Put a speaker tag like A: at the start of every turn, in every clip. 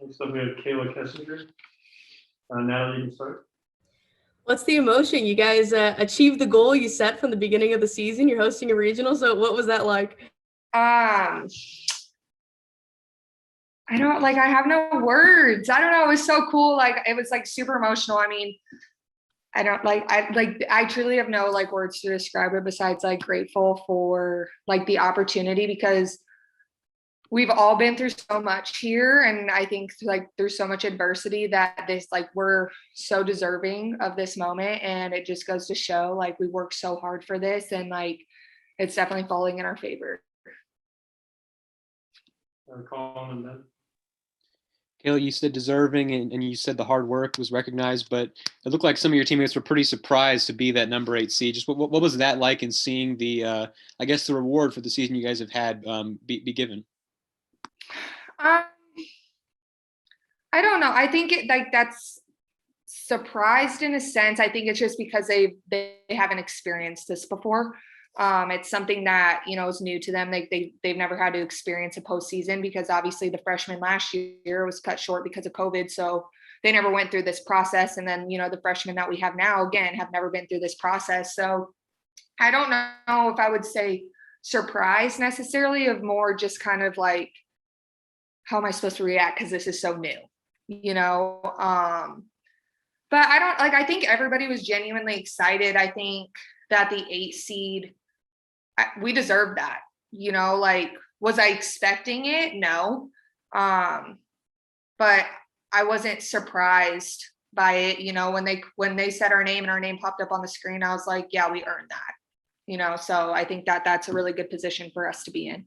A: Next up, we have Cayla Kessinger. Natalie, you can start.
B: What's the emotion? You guys achieved the goal you set from the beginning of the season. You're hosting a regional. So what was that like?
C: I have no words. I don't know. It was so cool. Like, it was like super emotional. I mean, I truly have no like words to describe it besides like grateful for like the opportunity, because we've all been through so much here. And I think like through so much adversity that this, like, we're so deserving of this moment. And it just goes to show like we worked so hard for this, and like it's definitely falling in our favor.
A: Colin and then.
D: Cayla, you said deserving, and you said the hard work was recognized, but it looked like some of your teammates were pretty surprised to be that number 8 seed. Just what was that like in seeing the, I guess, the reward for the season you guys have had be given?
C: I don't know. I think that's surprised in a sense. I think it's just because they haven't experienced this before. It's something that, is new to them. They've never had to experience a postseason, because obviously the freshmen last year was cut short because of COVID. So they never went through this process. And then, the freshmen that we have now, again, have never been through this process. So I don't know if I would say surprised necessarily, of more just kind of like, how am I supposed to react? Because this is so new, but I think everybody was genuinely excited. I think that the 8 seed, we deserve that, was I expecting it? No. But I wasn't surprised by it. When they said our name and our name popped up on the screen, I was like, yeah, we earned that, so I think that that's a really good position for us to be in.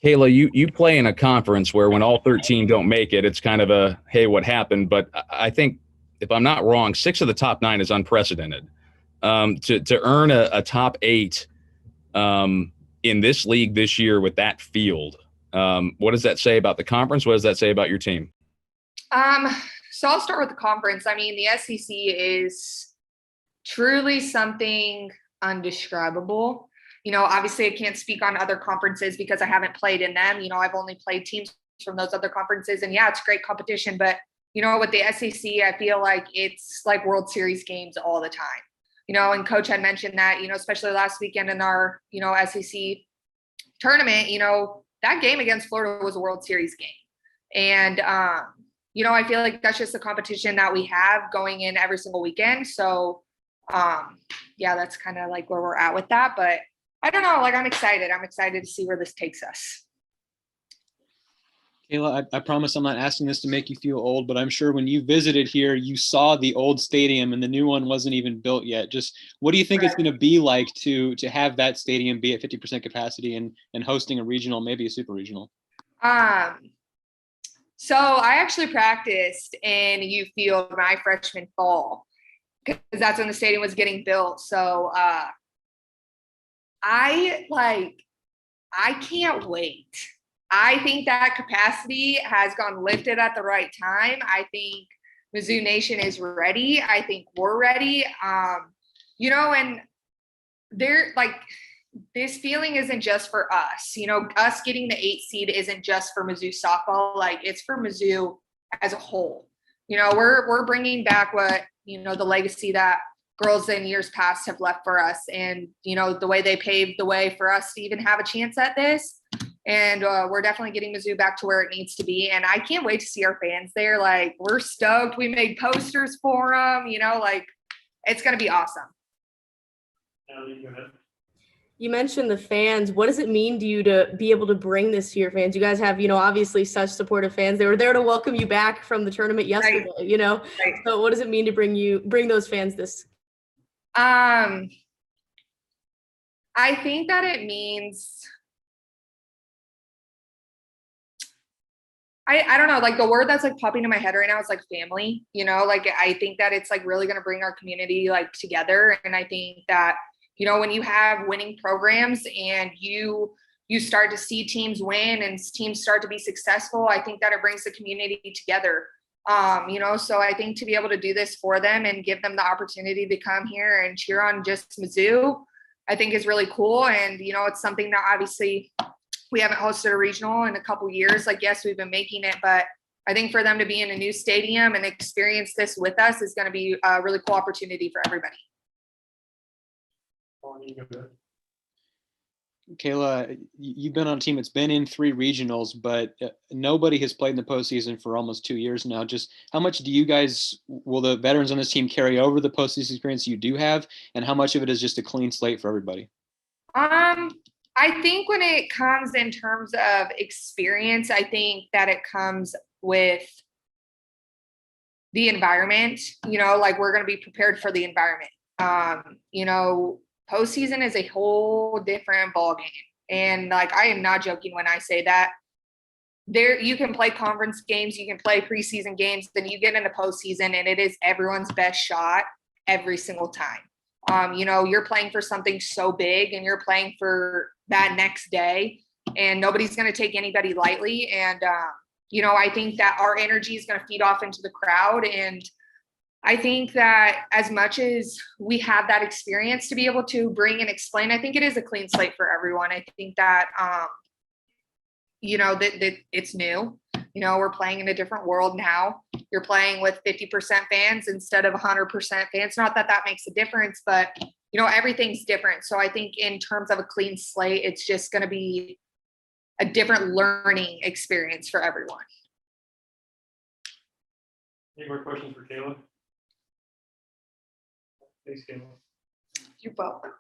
E: Cayla, you play in a conference where when all 13 don't make it, it's kind of a, hey, what happened? But I think, if I'm not wrong, 6 of the top 9 is unprecedented. To earn a top 8 in this league this year with that field, what does that say about the conference? What does that say about your team?
C: So I'll start with the conference. I mean, the SEC is truly something undescribable. Obviously I can't speak on other conferences because I haven't played in them. I've only played teams from those other conferences, and yeah, it's great competition, but with the SEC, I feel like it's like World Series games all the time, and Coach had mentioned that, especially last weekend in our, SEC tournament, that game against Florida was a World Series game. And, I feel like that's just the competition that we have going in every single weekend. So, yeah, that's kind of like where we're at with that. But I don't know, like, I'm excited. I'm excited to see where this takes us.
D: Cayla, I promise I'm not asking this to make you feel old, but I'm sure when you visited here, you saw the old stadium and the new one wasn't even built yet. Just what do you think it's going to be like to have that stadium be at 50% capacity and hosting a regional, maybe a super regional?
C: So I actually practiced in U Field my freshman fall, because that's when the stadium was getting built. So I can't wait. I think that capacity has gone lifted at the right time. I think Mizzou Nation is ready. I think we're ready. And they're like, this feeling isn't just for us. Us getting the 8 seed isn't just for Mizzou softball. Like, it's for Mizzou as a whole. We're bringing back what, the legacy that girls in years past have left for us, and the way they paved the way for us to even have a chance at this. And we're definitely getting Mizzou back to where it needs to be. And I can't wait to see our fans there. Like, we're stoked. We made posters for them, like, it's going to be awesome.
B: You mentioned the fans. What does it mean to you to be able to bring this to your fans? You guys have, obviously such supportive fans. They were there to welcome you back from the tournament yesterday,
C: Right.
B: So what does it mean to bring those fans this?
C: I think that it means, I don't know, like, the word that's like popping in my head right now is like family, like, I think that it's like really going to bring our community like together. And I think that, when you have winning programs and you start to see teams win and teams start to be successful, I think that it brings the community together. So I think to be able to do this for them and give them the opportunity to come here and cheer on just Mizzou, I think is really cool. And, it's something that obviously We haven't hosted a regional in a couple years. Like, yes, we've been making it, but I think for them to be in a new stadium and experience this with us is going to be a really cool opportunity for everybody.
D: Cayla, you've been on a team that's been in 3 regionals, but nobody has played in the postseason for almost 2 years now. Just how much will the veterans on this team carry over the postseason experience you do have, and how much of it is just a clean slate for everybody?
C: I think when it comes in terms of experience, I think that it comes with the environment, like we're going to be prepared for the environment. Postseason is a whole different ballgame. And like, I am not joking when I say that. There, you can play conference games, you can play preseason games, then you get into postseason and it is everyone's best shot every single time. You're playing for something so big and you're playing for that next day, and nobody's going to take anybody lightly. And, I think that our energy is going to feed off into the crowd. And I think that as much as we have that experience to be able to bring and explain, I think it is a clean slate for everyone. I think that, that it's new. We're playing in a different world now. You're playing with 50% fans instead of 100% fans. Not that that makes a difference, but, everything's different. So I think in terms of a clean slate, it's just going to be a different learning experience for everyone.
A: Any more questions for Cayla? Thanks, Cayla.
C: You're welcome.